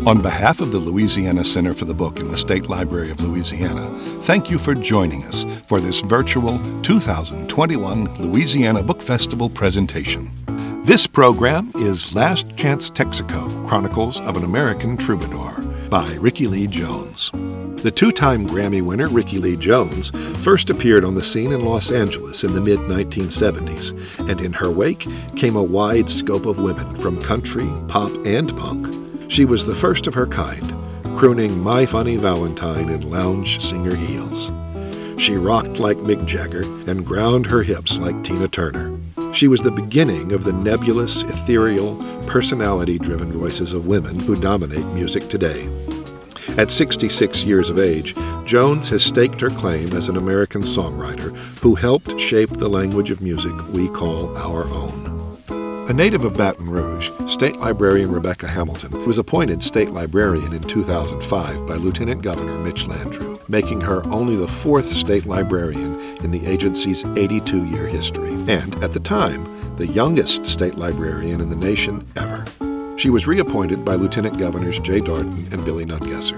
On behalf of the Louisiana Center for the Book in the State Library of Louisiana, thank you for joining us for this virtual 2021 Louisiana Book Festival presentation. This program is Last Chance Texaco, Chronicles of an American Troubadour by Rickie Lee Jones. The two-time Grammy winner Rickie Lee Jones first appeared on the scene in Los Angeles in the mid-1970s, and in her wake came a wide scope of women from country, pop, and punk. She was the first of her kind, crooning My Funny Valentine in lounge singer heels. She rocked like Mick Jagger and ground her hips like Tina Turner. She was the beginning of the nebulous, ethereal, personality-driven voices of women who dominate music today. At 66 years of age, Jones has staked her claim as an American songwriter who helped shape the language of music we call our own. A native of Baton Rouge, State Librarian Rebecca Hamilton was appointed State Librarian in 2005 by Lieutenant Governor Mitch Landrieu, making her only the fourth state librarian in the agency's 82-year history, and, at the time, the youngest state librarian in the nation ever. She was reappointed by Lieutenant Governors Jay Darden and Billy Nungesser.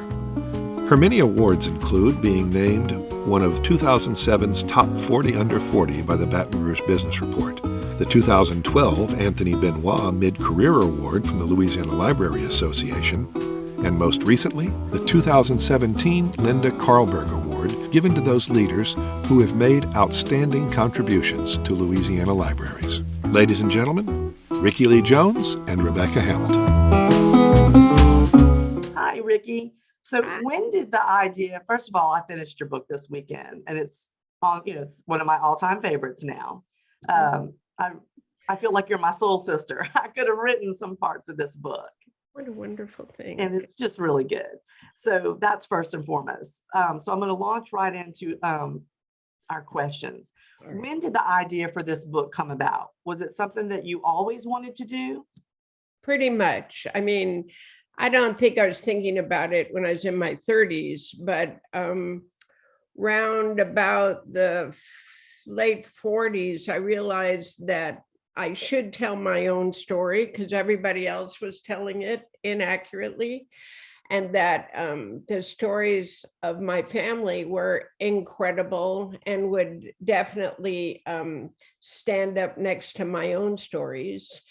Her many awards include being named one of 2007's Top 40 Under 40 by the Baton Rouge Business Report, the 2012 Anthony Benoit Mid-Career Award from the Louisiana Library Association, and most recently, the 2017 Linda Carlberg Award given to those leaders who have made outstanding contributions to Louisiana libraries. Ladies and gentlemen, Rickie Lee Jones and Rebecca Hamilton. Hi, Rickie. So when did the idea, first of all, I finished your book this weekend, and it's one of my all-time favorites now. I feel like you're my soul sister. I could have written some parts of this book. What a wonderful thing. And it's just really good. So that's first and foremost. So I'm going to launch right into our questions. Right. When did the idea for this book come about? Was it something that you always wanted to do? Pretty much. I mean, I don't think I was thinking about it when I was in my 30s, but round about the late 40s, I realized that I should tell my own story because everybody else was telling it inaccurately, and that the stories of my family were incredible and would definitely stand up next to my own stories.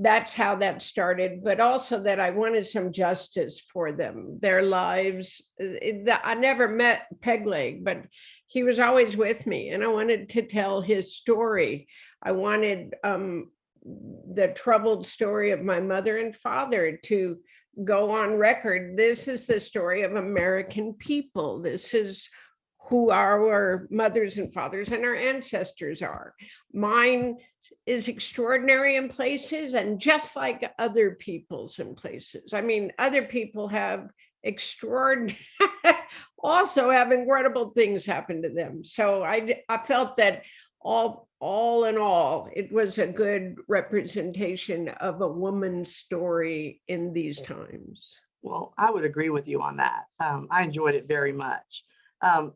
That's how that started, but also that I wanted some justice for them, their lives. I never met Pegleg, but he was always with me, and I wanted to tell his story. I wanted the troubled story of my mother and father to go on record. This is the story of American people. This is who our mothers and fathers and our ancestors are. Mine is extraordinary in places and just like other people's in places. I mean, other people have also have incredible things happen to them. So I felt that all in all, it was a good representation of a woman's story in these times. Well, I would agree with you on that. I enjoyed it very much.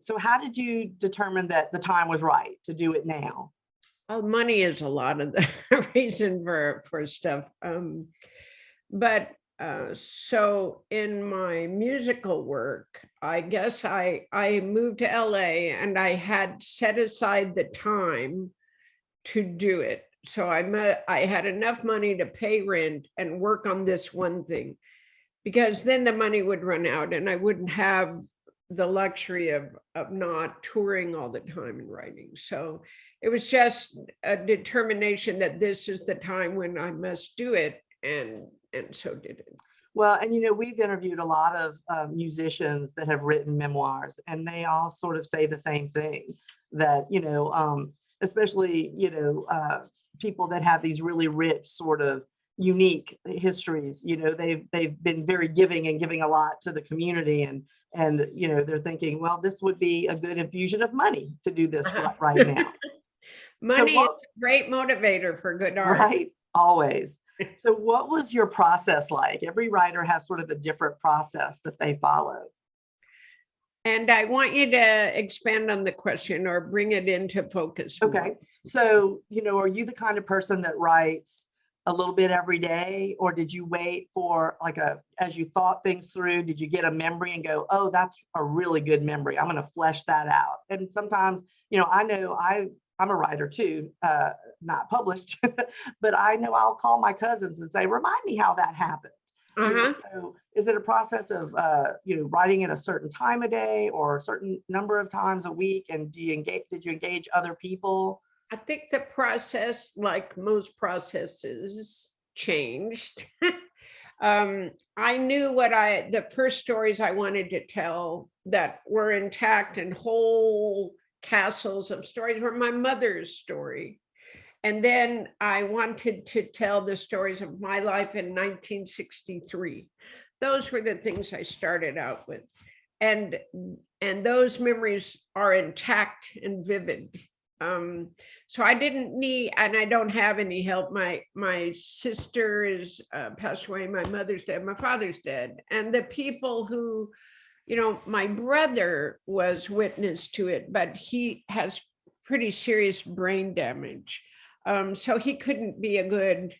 So how did you determine that the time was right to do it now? Well, money is a lot of the reason for stuff. So in my musical work, I guess I moved to LA and I had set aside the time to do it. So I had enough money to pay rent and work on this one thing, because then the money would run out and I wouldn't have the luxury of not touring all the time and writing. So it was just a determination that this is the time when I must do it, and so did it. Well, and we've interviewed a lot of musicians that have written memoirs, and they all sort of say the same thing, that especially people that have these really rich sort of unique histories, they've been very giving and giving a lot to the community, and they're thinking, well, this would be a good infusion of money to do this right now. Money is a great motivator for good art. Right, always. So what was your process like? Every writer has sort of a different process that they follow. And I want you to expand on the question or bring it into focus. Okay. So, are you the kind of person that writes a little bit every day, or did you wait for like as you thought things through, did you get a memory and go, oh, that's a really good memory, I'm going to flesh that out? And sometimes, I know I'm a writer too, not published, but I know I'll call my cousins and say, remind me how that happened. So is it a process of, writing at a certain time of day or a certain number of times a week? And did you engage other people? I think the process, like most processes, changed. I knew the first stories I wanted to tell that were intact and whole castles of stories were my mother's story. And then I wanted to tell the stories of my life in 1963. Those were the things I started out with. And those memories are intact and vivid. So I didn't need, and I don't have any help. My sister is passed away, my mother's dead, my father's dead. And the people who, my brother was witness to it, but he has pretty serious brain damage. So he couldn't be a good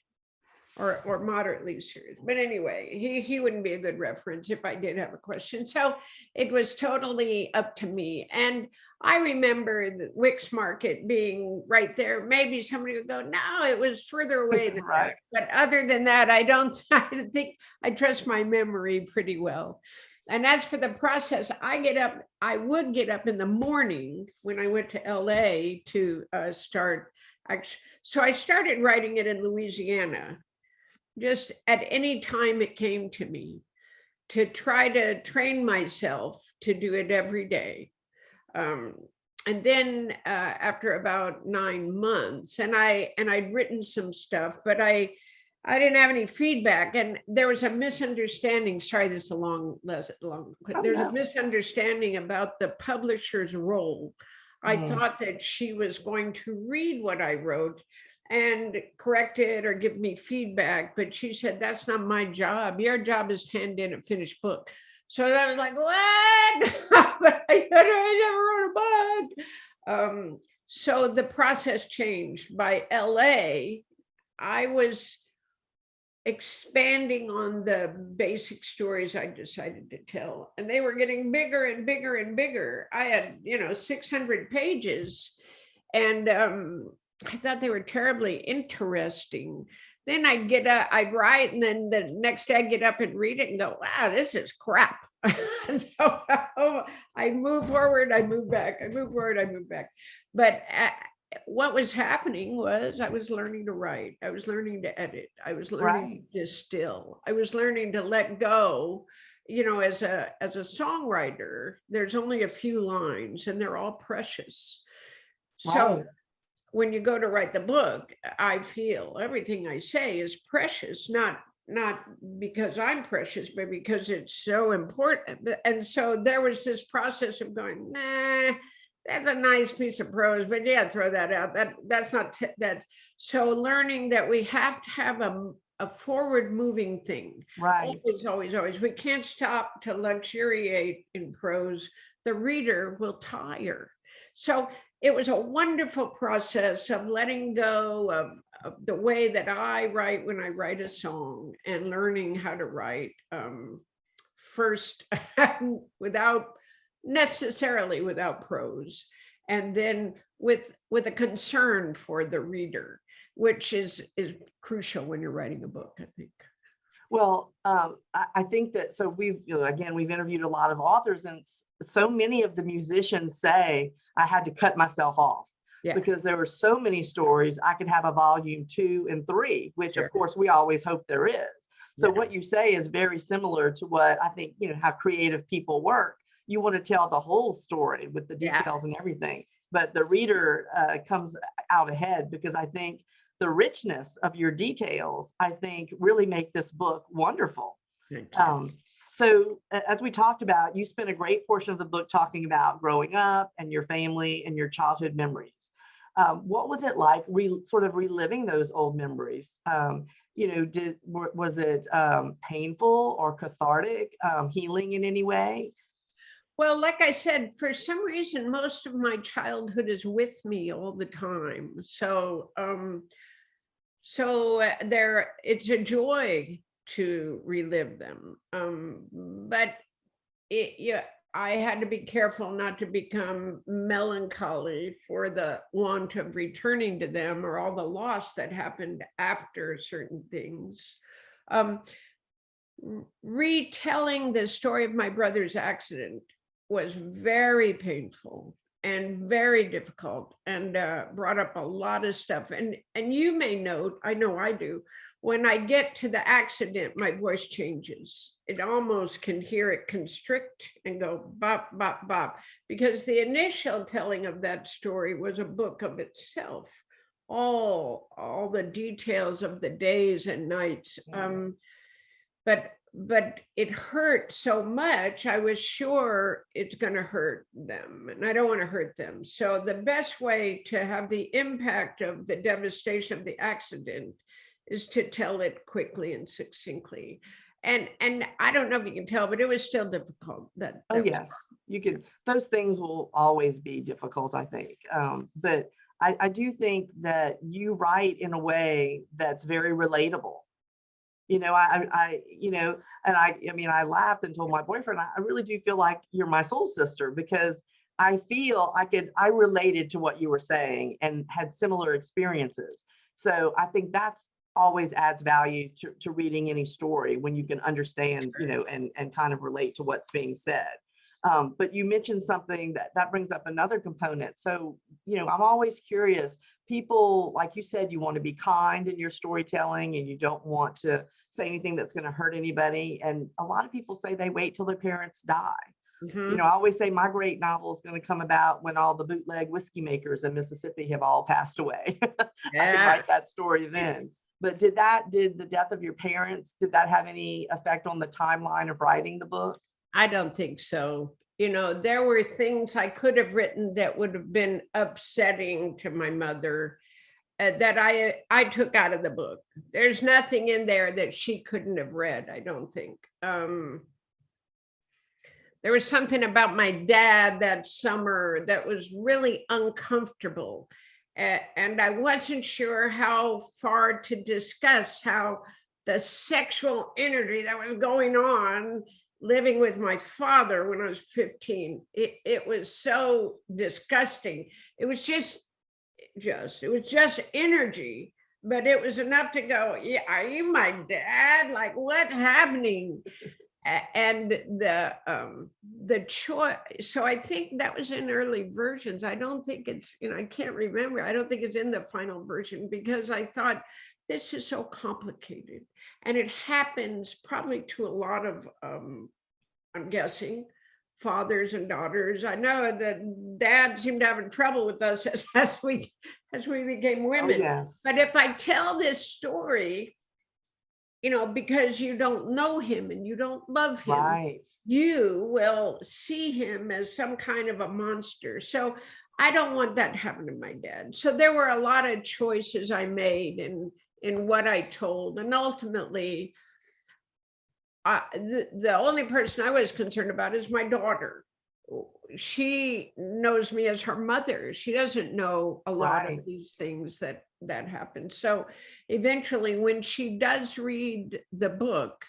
or moderately serious. But anyway, he wouldn't be a good reference if I did have a question. So it was totally up to me. And I remember the Wicks Market being right there. Maybe somebody would go, no, it was further away than Right. that. But other than that, I think I trust my memory pretty well. And as for the process, I would get up in the morning when I went to LA to start. So I started writing it in Louisiana, just at any time it came to me, to try to train myself to do it every day. And then after about 9 months, and I'd written some stuff, but I didn't have any feedback, and there was a misunderstanding. Sorry, this is a long lesson. There's a misunderstanding about the publisher's role. I thought that she was going to read what I wrote and correct it or give me feedback, but she said, that's not my job. Your job is to hand in a finished book. So I was like, what? But I never wrote a book. So the process changed. By LA, I was expanding on the basic stories I decided to tell, and they were getting bigger and bigger and bigger. I had 600 pages, and I thought they were terribly interesting. Then I'd get up, I'd write, and then the next day I'd get up and read it and go, wow, this is crap. So I move forward, I move back, I move forward, I move back. But what was happening was I was learning to write. I was learning to edit. I was learning to distill. I was learning to let go. As a songwriter, there's only a few lines and they're all precious. So when you go to write the book, I feel everything I say is precious, not because I'm precious, but because it's so important. And so there was this process of going, nah, that's a nice piece of prose, but yeah, throw that out. That's not that. So learning that we have to have a forward moving thing. Right. Always. We can't stop to luxuriate in prose. The reader will tire. So it was a wonderful process of letting go of the way that I write when I write a song, and learning how to write first without prose, and then with a concern for the reader, which is crucial when you're writing a book, I think. Well, I think that, so we've interviewed a lot of authors, and so many of the musicians say, I had to cut myself off because there were so many stories. I could have a volume 2 and 3, which of course we always hope there is. So what you say is very similar to what I think, how creative people work. You want to tell the whole story with the details and everything, but the reader comes out ahead, because I think the richness of your details, I think, really make this book wonderful. So as we talked about, you spent a great portion of the book talking about growing up and your family and your childhood memories. What was it like sort of reliving those old memories? Was it painful or cathartic, healing in any way? Well, like I said, for some reason, most of my childhood is with me all the time. So So it's a joy to relive them. But yeah, I had to be careful not to become melancholy for the want of returning to them or all the loss that happened after certain things. Um, Retelling the story of my brother's accident was very painful and very difficult, and brought up a lot of stuff. And you may note, I know I do, when I get to the accident, my voice changes. It almost can hear it constrict and go bop, bop, bop, because the initial telling of that story was a book of itself. All the details of the days and nights. But it hurt so much, I was sure it's going to hurt them, and I don't want to hurt them. So the best way to have the impact of the devastation of the accident is to tell it quickly and succinctly. And I don't know if you can tell, but it was still difficult. Oh, yes, you could. Those things will always be difficult, I think. But I do think that you write in a way that's very relatable. You know, I mean, I laughed and told my boyfriend, I really do feel like you're my soul sister, because I feel I related to what you were saying and had similar experiences. So I think that's always adds value to reading any story, when you can understand, and kind of relate to what's being said. But you mentioned something that brings up another component. So, I'm always curious. People, like you said, you want to be kind in your storytelling, and you don't want to say anything that's going to hurt anybody. And a lot of people say they wait till their parents die. Mhm. I always say my great novel is going to come about when all the bootleg whiskey makers in Mississippi have all passed away. I can write that story then. But did the death of your parents, did that have any effect on the timeline of writing the book? I don't think so. There were things I could have written that would have been upsetting to my mother, that I took out of the book. There's nothing in there that she couldn't have read, I don't think. There was something about my dad that summer that was really uncomfortable. And I wasn't sure how far to discuss how the sexual energy that was going on living with my father when I was 15. It was so disgusting. It was just energy, but it was enough to go, yeah, are you my dad? Like, what's happening? And the choice. So I think that was in early versions. I don't think it's, I can't remember. I don't think it's in the final version, because I thought, this is so complicated, and it happens probably to a lot of, I'm guessing, fathers and daughters. I know that dad seemed to have trouble with us as we became women. Oh, yes. But if I tell this story, because you don't know him and you don't love him, Right. you will see him as some kind of a monster. So I don't want that to happen to my dad. So there were a lot of choices I made in what I told. And ultimately, the only person I was concerned about is my daughter. She knows me as her mother. She doesn't know a lot Right. of these things that happen. So eventually, when she does read the book,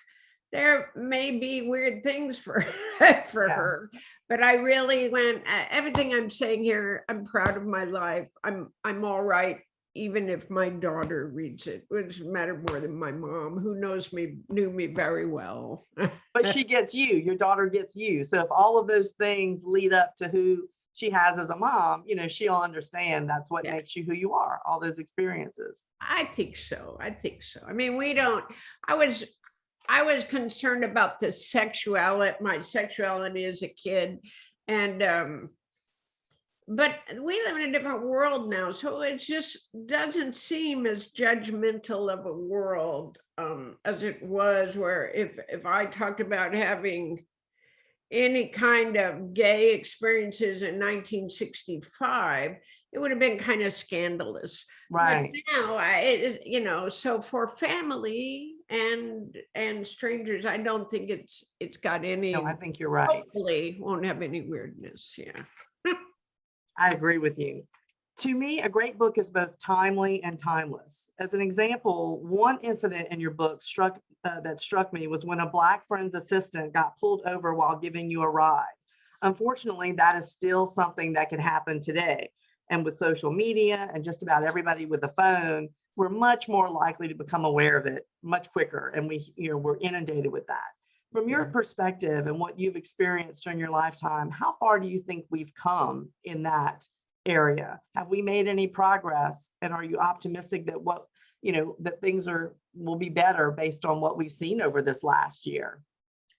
there may be weird things for her, but I really went, everything I'm saying here, I'm proud of my life. I'm all right, even if my daughter reads it, which mattered more than my mom, who knew me very well. But she gets you, your daughter gets you. So if all of those things lead up to who she has as a mom, she'll understand that's what makes you who you are, all those experiences. I think so. I mean, I was concerned about the my sexuality as a kid. And, but we live in a different world now. So it just doesn't seem as judgmental of a world, as it was, where if I talked about having any kind of gay experiences in 1965, it would have been kind of scandalous. Right. But now, so for family and strangers, I don't think it's got any. No, I think you're right. Hopefully, won't have any weirdness. Yeah. I agree with you. To me, a great book is both timely and timeless. As an example, one incident in your book that struck me was when a Black friend's assistant got pulled over while giving you a ride. Unfortunately, that is still something that can happen today. And with social media and just about everybody with a phone, we're much more likely to become aware of it much quicker. And we're inundated with that. From your Yeah. perspective and what you've experienced during your lifetime, how far do you think we've come in that area? Have we made any progress? And are you optimistic that that things will be better based on what we've seen over this last year?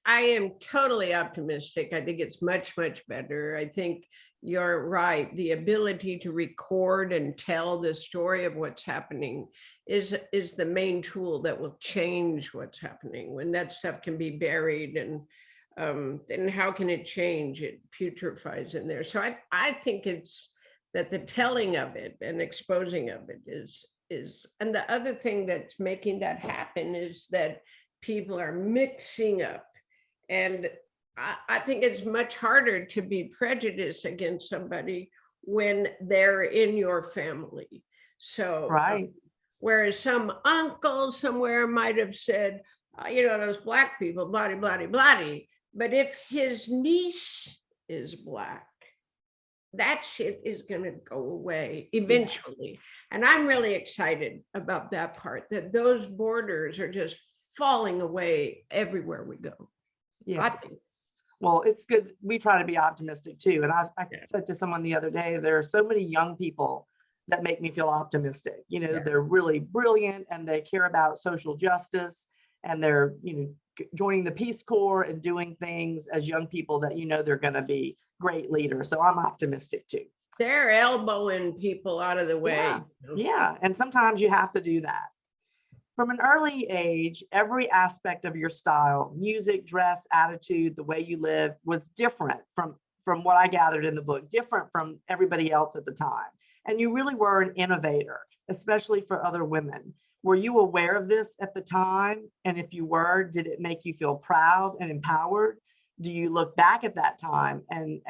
I am totally optimistic. I think it's much, much better. I think you're right. The ability to record and tell the story of what's happening is the main tool that will change what's happening. When that stuff can be buried, and then how can it change? It putrefies in there. So I think it's that the telling of it and exposing of it is, and the other thing that's making that happen is that people are mixing up. And I think it's much harder to be prejudiced against somebody when they're in your family. So, Right. whereas some uncle somewhere might have said, those Black people, bloody, bloody, bloody. But if his niece is Black, that shit is going to go away eventually. And I'm really excited about that part, that those borders are just falling away everywhere we go. Yeah. I think. Well, it's good. We try to be optimistic too. And I said to someone the other day, there are so many young people that make me feel optimistic. They're really brilliant and they care about social justice, and they're, joining the Peace Corps and doing things as young people that, they're going to be great leaders. So I'm optimistic too. They're elbowing people out of the way. Yeah. Yeah. And sometimes you have to do that. From an early age, every aspect of your style, music, dress, attitude, the way you live, was different from what I gathered in the book, different from everybody else at the time. And you really were an innovator, especially for other women. Were you aware of this at the time? And if you were, did it make you feel proud and empowered? Do you look back at that time and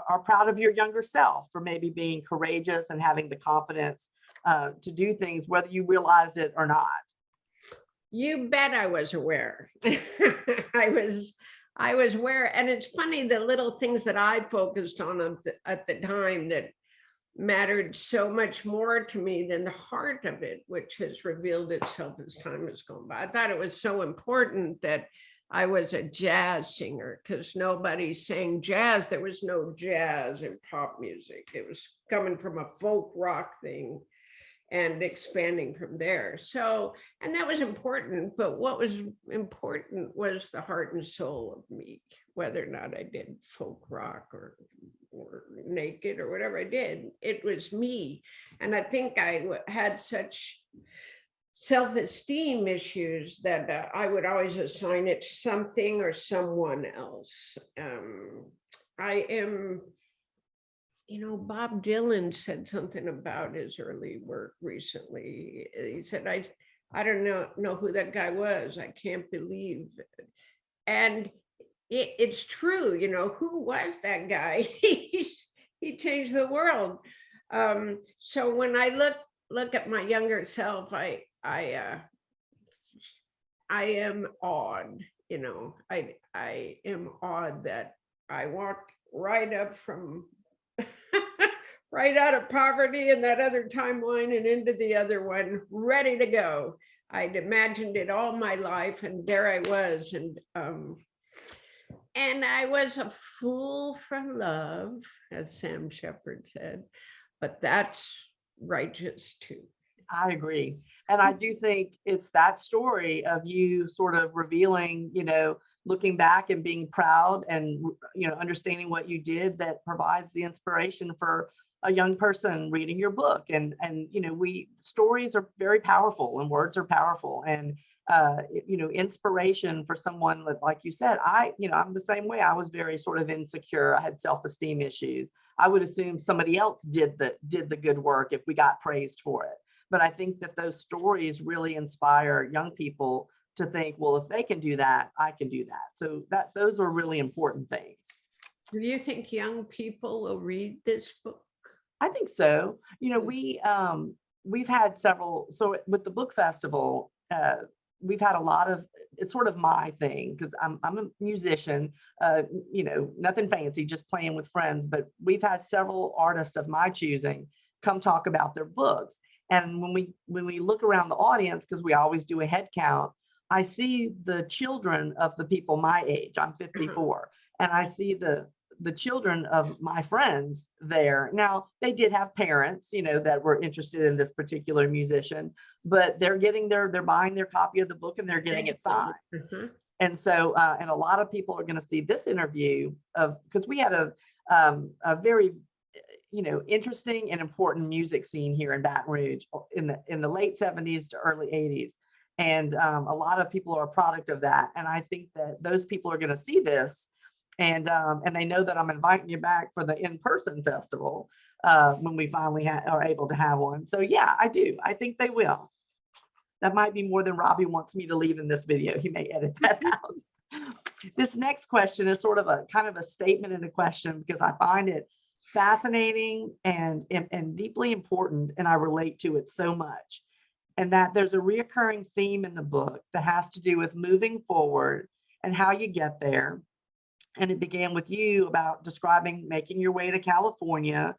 are proud of your younger self for maybe being courageous and having the confidence to do things, whether you realized it or not? You bet I was aware. I was aware. And it's funny, the little things that I focused on at the time that mattered so much more to me than the heart of it, which has revealed itself as time has gone by. I thought it was so important that I was a jazz singer, because nobody sang jazz. There was no jazz in pop music. It was coming from a folk rock thing and expanding from there. So, and that was important, but what was important was the heart and soul of me, whether or not I did folk rock or naked or whatever I did, it was me. And I think I had such self-esteem issues that I would always assign it to something or someone else. I am, Bob Dylan said something about his early work recently. He said, I don't know who that guy was. I can't believe it. And it's true, who was that guy? He changed the world. So when I look at my younger self, I am awed, I am awed that I walked right up from right out of poverty in that other timeline and into the other one, ready to go. I'd imagined it all my life, and there I was. And I was a fool for love, as Sam Shepard said, but that's righteous too. I agree. And I do think it's that story of you sort of revealing, looking back and being proud and, understanding what you did that provides the inspiration for a young person reading your book. And stories are very powerful and words are powerful. And, inspiration for someone that, like you said, I'm the same way. I was very sort of insecure. I had self-esteem issues. I would assume somebody else did the good work if we got praised for it. But I think that those stories really inspire young people to think, well, if they can do that, I can do that. So those are really important things. Do you think young people will read this book? I think so. You know, we've had several, so with the book festival, we've had a lot of, it's sort of my thing because I'm a musician, you know, nothing fancy, just playing with friends, but we've had several artists of my choosing come talk about their books. And when we look around the audience, because we always do a head count, I see the children of the people my age. I'm 54, and I see the children of my friends there. Now, they did have parents, you know, that were interested in this particular musician, but they're buying their copy of the book and they're getting it signed. And so, and a lot of people are going to see this interview because we had a very, you know, interesting and important music scene here in Baton Rouge in the late 70s to early 80s. And a lot of people are a product of that. And I think that those people are going to see this, and they know that I'm inviting you back for the in-person festival when we finally are able to have one. So yeah, I do. I think they will. That might be more than Robbie wants me to leave in this video. He may edit that out. This next question is sort of a kind of a statement and a question, because I find it fascinating and deeply important, and I relate to it so much. And that there's a reoccurring theme in the book that has to do with moving forward and how you get there. And it began with you about describing making your way to California,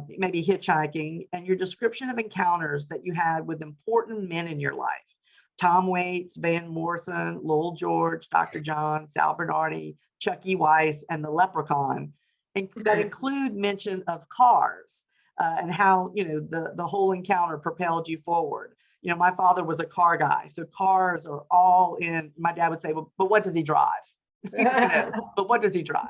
maybe hitchhiking, and your description of encounters that you had with important men in your life. Tom Waits, Van Morrison, Lowell George, Dr. John, Sal Bernardi, Chuck E. Weiss, and the Leprechaun, and that include mention of cars. And how, you know, the whole encounter propelled you forward. You know, my father was a car guy, so cars are all in. My dad would say, well, but what does he drive? You know, but what does he drive?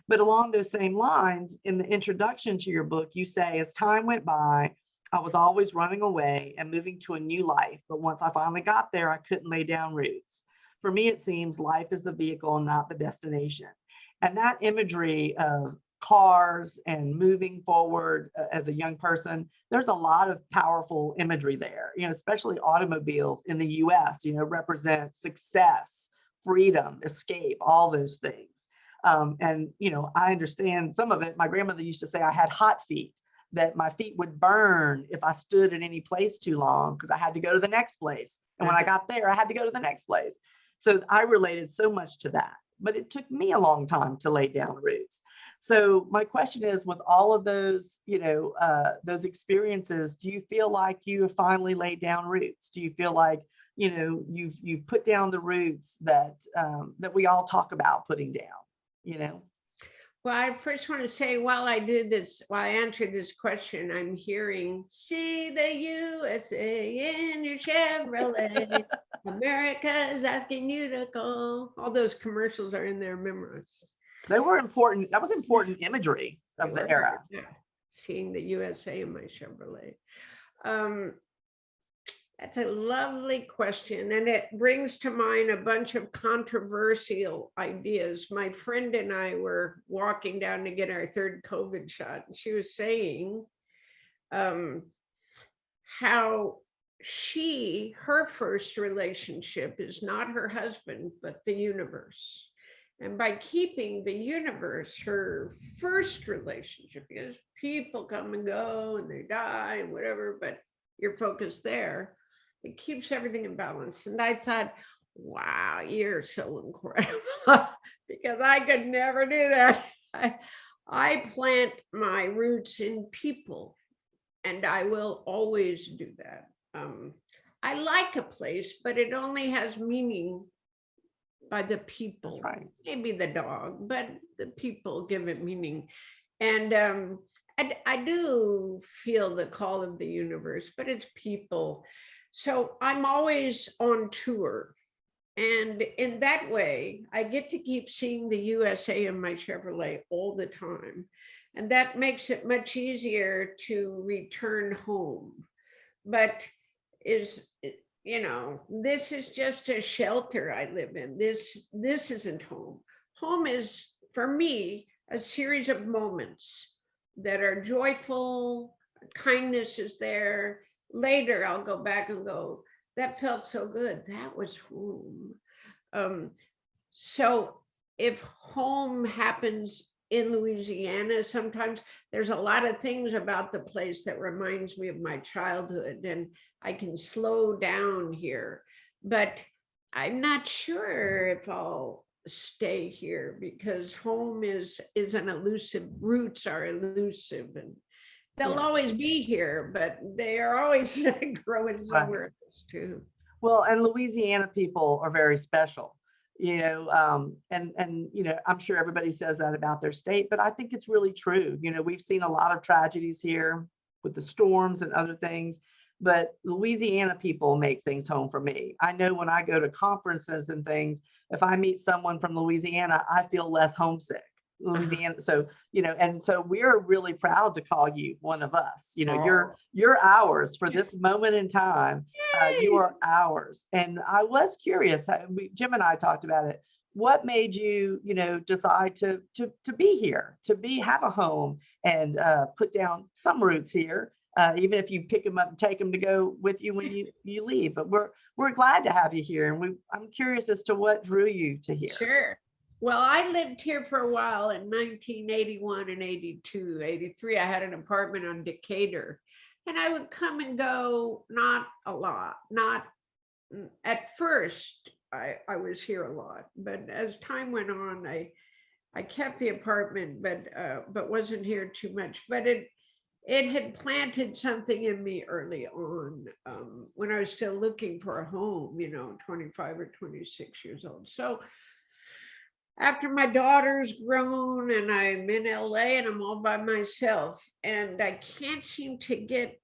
But along those same lines, in the introduction to your book, you say, as time went by, I was always running away and moving to a new life. But once I finally got there, I couldn't lay down roots. For me, it seems life is the vehicle and not the destination. And that imagery of cars and moving forward as a young person, there's a lot of powerful imagery there, you know, especially automobiles in the US, you know, represent success, freedom, escape, all those things. And, you know, I understand some of it. My grandmother used to say I had hot feet, that my feet would burn if I stood in any place too long because I had to go to the next place. And when I got there, I had to go to the next place. So I related so much to that. But it took me a long time to lay down roots. So my question is, with all of those, you know, those experiences, do you feel like you have finally laid down roots? Do you feel like, you know, you've put down the roots that that we all talk about putting down, you know? Well, I first want to say, while I answer this question, I'm hearing, see the USA in your Chevrolet. America is asking you to go. All those commercials are in there memorized. They were important. That was important imagery of the era. Yeah. Seeing the USA in my Chevrolet. That's a lovely question. And it brings to mind a bunch of controversial ideas. My friend and I were walking down to get our third COVID shot. And she was saying how her first relationship is not her husband, but the universe. And by keeping the universe her first relationship, because people come and go and they die and whatever, but you're focused there, it keeps everything in balance. And I thought, wow, you're so incredible, because I could never do that. I plant my roots in people, and I will always do that. I like a place, but it only has meaning by the people. That's right. Maybe the dog, but the people give it meaning. And I do feel the call of the universe, but it's people. So I'm always on tour. And in that way, I get to keep seeing the USA in my Chevrolet all the time. And that makes it much easier to return home. But you know, this is just a shelter I live in. This isn't home. Home is, for me, a series of moments that are joyful. Kindness is there. Later, I'll go back and go, that felt so good. That was home. So if home happens in Louisiana. Sometimes there's a lot of things about the place that reminds me of my childhood, and I can slow down here. But I'm not sure if I'll stay here, because home is an elusive, roots are elusive, and they'll Yeah. always be here, but they are always growing somewhere else too. Well, and Louisiana people are very special, and I'm sure everybody says that about their state, but I think it's really true. We've seen a lot of tragedies here with the storms and other things, but Louisiana people make things home for me. I know when I go to conferences and things, if I meet someone from Louisiana, I feel less homesick. Louisiana. So, and so we're really proud to call you one of us. You're ours for this moment in time. You are ours. And I was curious, Jim and I talked about it. What made you, decide to be here, have a home and put down some roots here, even if you pick them up and take them to go with you when you leave. But we're glad to have you here. And I'm curious as to what drew you to here. Sure. Well, I lived here for a while in 1981 and 82, 83. I had an apartment on Decatur, and I would come and go, not a lot, not at first. I was here a lot, but as time went on, I kept the apartment, but wasn't here too much. But it had planted something in me early on, when I was still looking for a home, 25 or 26 years old. So after my daughter's grown and I'm in LA and I'm all by myself, and I can't seem to get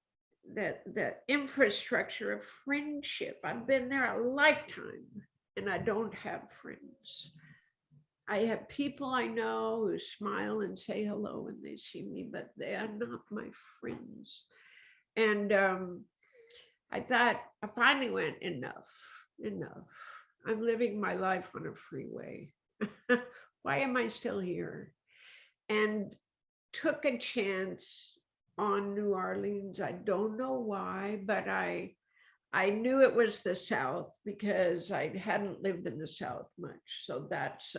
the infrastructure of friendship. I've been there a lifetime and I don't have friends. I have people I know who smile and say hello when they see me, but they are not my friends. And I thought, I finally went, enough. I'm living my life on a freeway. Why am I still here? And took a chance on New Orleans. I don't know why, but I knew it was the South because I hadn't lived in the South much. So that's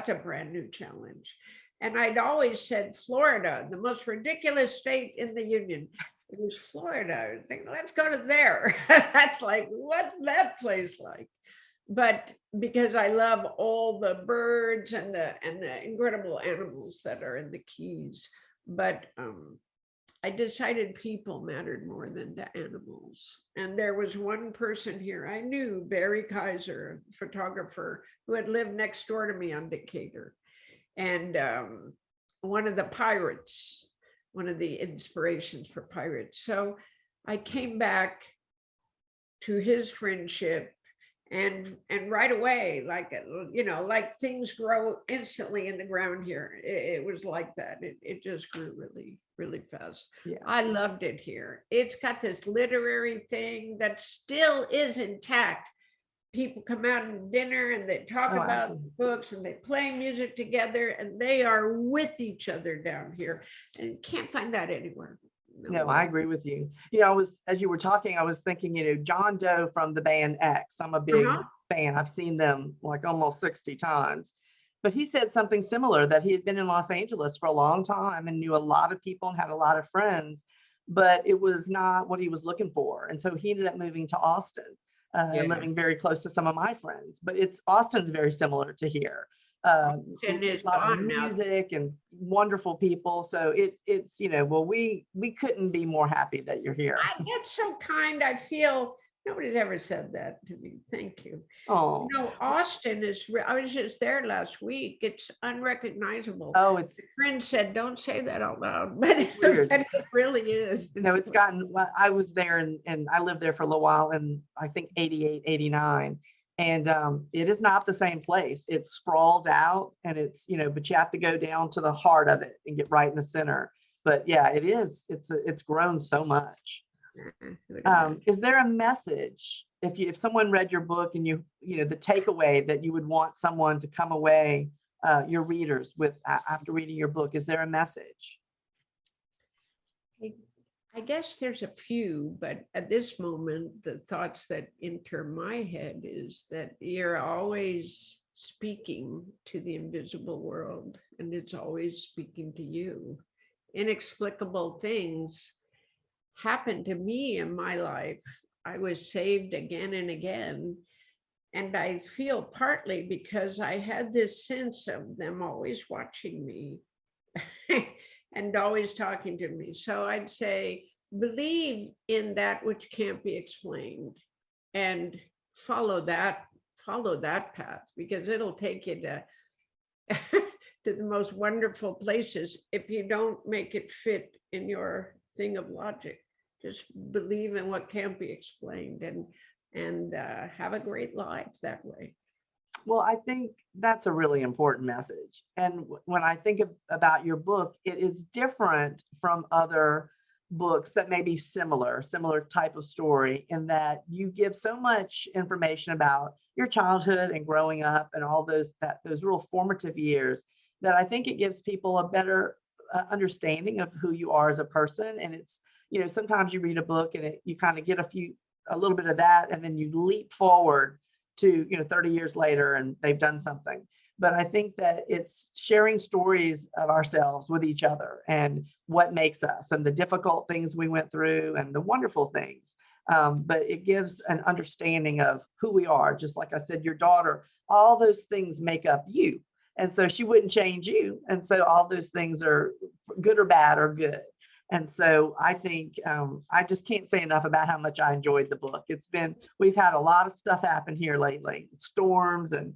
a brand new challenge. And I'd always said Florida, the most ridiculous state in the Union. It was Florida. I was thinking, let's go to there. That's like, what's that place like? But because I love all the birds and the incredible animals that are in the Keys, but I decided people mattered more than the animals. And there was one person here I knew, Barry Kaiser, a photographer, who had lived next door to me on Decatur, and one of the pirates, one of the inspirations for pirates. So I came back to his friendship. And right away, like things grow instantly in the ground here. It was like that. It just grew really, really fast. Yeah. I loved it here. It's got this literary thing that still is intact. People come out and dinner and they talk about Absolutely. books and they play music together and they are with each other down here. And you can't find that anywhere. No, I agree with you. As you were talking, I was thinking, John Doe from the band X. I'm a big fan. I've seen them like almost 60 times. But he said something similar, that he had been in Los Angeles for a long time and knew a lot of people and had a lot of friends, but it was not what he was looking for. And so he ended up moving to Austin and living very close to some of my friends. But Austin's very similar to here. A lot of music and wonderful people. So it's we couldn't be more happy that you're here. That's so kind. I feel nobody's ever said that to me. Thank you. Oh, Austin is, I was just there last week. It's unrecognizable. Oh, a friend said, don't say that out loud, but it really is. No, it's gotten, I was there and I lived there for a little while, and I think 88, 89. And it is not the same place. It's sprawled out and it's, but you have to go down to the heart of it and get right in the center. But yeah, it is. It's grown so much. Is there a message, if someone read your book and the takeaway that you would want someone to come away, your readers with after reading your book, is there a message? I guess there's a few, but at this moment, the thoughts that enter my head is that you're always speaking to the invisible world, and it's always speaking to you. Inexplicable things happened to me in my life. I was saved again and again. And I feel partly because I had this sense of them always watching me and always talking to me. So I'd say, believe in that which can't be explained and follow that path, because it'll take you to to the most wonderful places if you don't make it fit in your thing of logic. Just believe in what can't be explained and have a great life that way. Well, I think that's a really important message. And when I think about your book, it is different from other books that may be similar type of story, in that you give so much information about your childhood and growing up and all those real formative years, that I think it gives people a better understanding of who you are as a person. And it's, sometimes you read a book and you kind of get a little bit of that, and then you leap forward to 30 years later and they've done something. But I think that it's sharing stories of ourselves with each other and what makes us, and the difficult things we went through and the wonderful things. But it gives an understanding of who we are. Just like I said, your daughter, all those things make up you. And so she wouldn't change you. And so all those things are good or bad or good. And so I think I just can't say enough about how much I enjoyed the book. We've had a lot of stuff happen here lately, storms and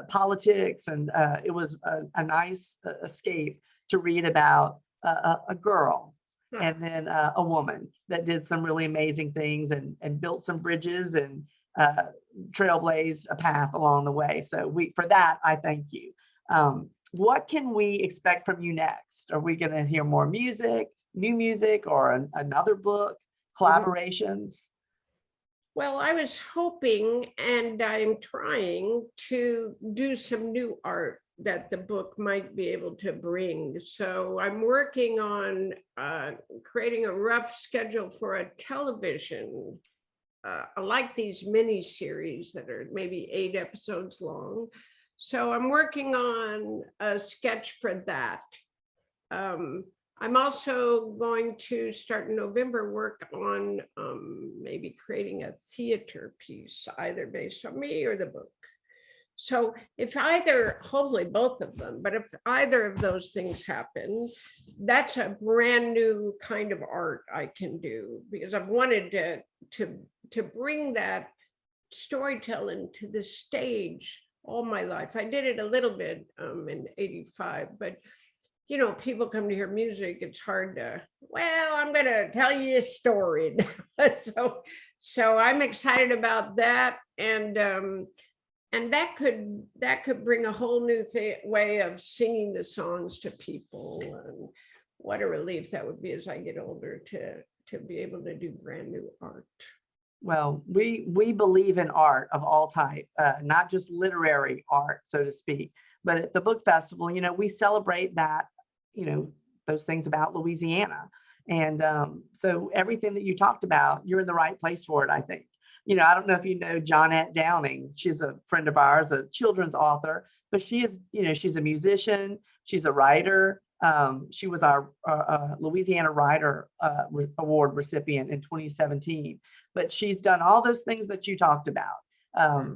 politics, and it was a nice escape to read about a girl and then a woman that did some really amazing things and built some bridges and trailblazed a path along the way. So for that, I thank you. What can we expect from you next? Are we going to hear more music, new music, or another book, collaborations? Well, I was hoping, and I'm trying to do some new art that the book might be able to bring. So I'm working on creating a rough schedule for a television. I like these mini series that are maybe 8 episodes long. So I'm working on a sketch for that. I'm also going to start in November work on maybe creating a theater piece, either based on me or the book. So if either, hopefully both of them, but if either of those things happen, that's a brand new kind of art I can do, because I've wanted to bring that storytelling to the stage all my life. I did it a little bit in '85, but people come to hear music, it's hard to, well, I'm going to tell you a story. So I'm excited about that. And that could bring a whole new way of singing the songs to people. And what a relief that would be as I get older to be able to do brand new art. Well, we believe in art of all type, not just literary art, so to speak, but at the book festival, we celebrate that, those things about Louisiana. And so everything that you talked about, you're in the right place for it, I think. I don't know if you know Johnette Downing. She's a friend of ours, a children's author, but she is, she's a musician, she's a writer. She was our Louisiana Writer Award recipient in 2017. But she's done all those things that you talked about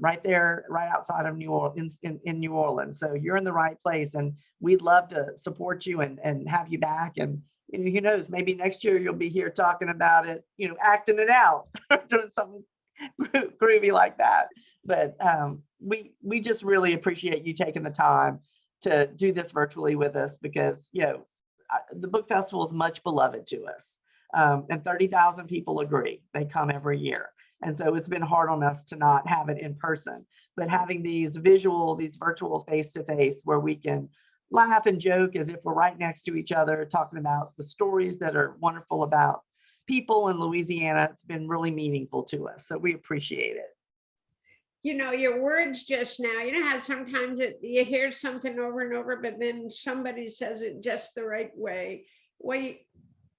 right there, right outside of New Orleans, in New Orleans. So you're in the right place, and we'd love to support you and have you back. And who knows, maybe next year you'll be here talking about it, acting it out, doing something groovy like that. But we just really appreciate you taking the time to do this virtually with us, because the book festival is much beloved to us, and 30,000 people agree. They come every year, and so it's been hard on us to not have it in person. But having these virtual face-to-face, where we can laugh and joke as if we're right next to each other, talking about the stories that are wonderful about people in Louisiana, it's been really meaningful to us. So we appreciate it. Your words just now, how sometimes you hear something over and over, but then somebody says it just the right way. Well,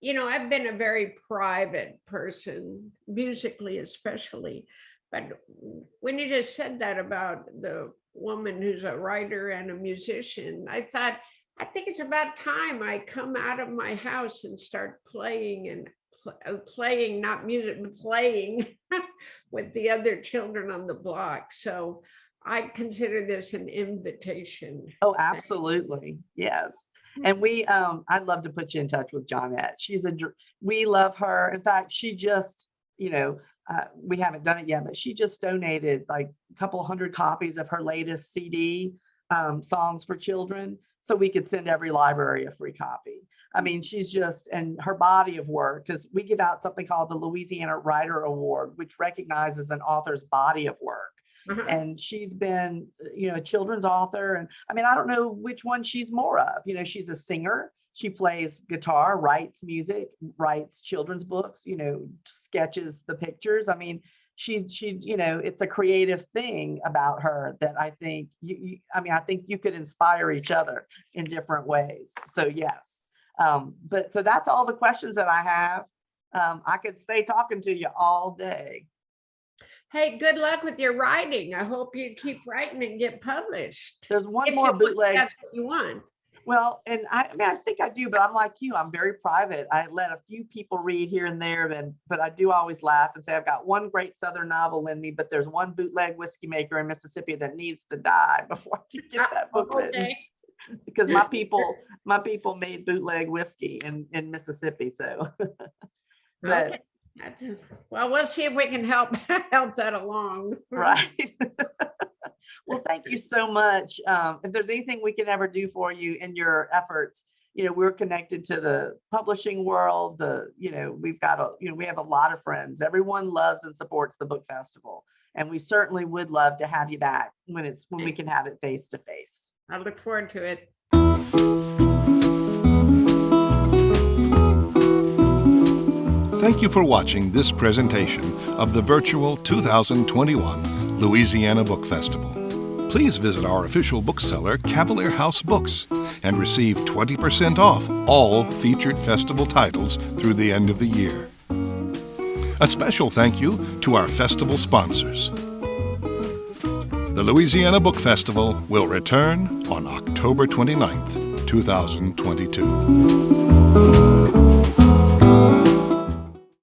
I've been a very private person, musically especially, But when you just said that about the woman who's a writer and a musician, I thought, I think it's about time I come out of my house and start playing and playing, not music, but playing with the other children on the block. So I consider this an invitation. Oh, absolutely. Yes. And I'd love to put you in touch with Johnette. We love her. In fact, she just, we haven't done it yet, but she just donated like a couple hundred copies of her latest CD, Songs for Children, so we could send every library a free copy. I mean, and her body of work, because we give out something called the Louisiana Writer Award, which recognizes an author's body of work. And she's been, a children's author. And I mean, I don't know which one she's more of. She's a singer. She plays guitar, writes music, writes children's books, sketches the pictures. I mean, she's it's a creative thing about her that I think I think you could inspire each other in different ways. So yes. So that's all the questions that I have. I could stay talking to you all day. Hey, good luck with your writing. I hope you keep writing and get published. There's one more bootleg. That's what you want. Well, and I think I do, but I'm like you. I'm very private. I let a few people read here and there, but I do always laugh and say I've got one great Southern novel in me, but there's one bootleg whiskey maker in Mississippi that needs to die before I can get that book written. Because my people made bootleg whiskey in Mississippi. So, but, okay. Well, we'll see if we can help that along. Right. Well, thank you so much. If there's anything we can ever do for you in your efforts, we're connected to the publishing world. We've got we have a lot of friends. Everyone loves and supports the book festival, and we certainly would love to have you back when we can have it face to face. I look forward to it. Thank you for watching this presentation of the virtual 2021 Louisiana Book Festival. Please visit our official bookseller, Cavalier House Books, and receive 20% off all featured festival titles through the end of the year. A special thank you to our festival sponsors. The Louisiana Book Festival will return on October 29th, 2022.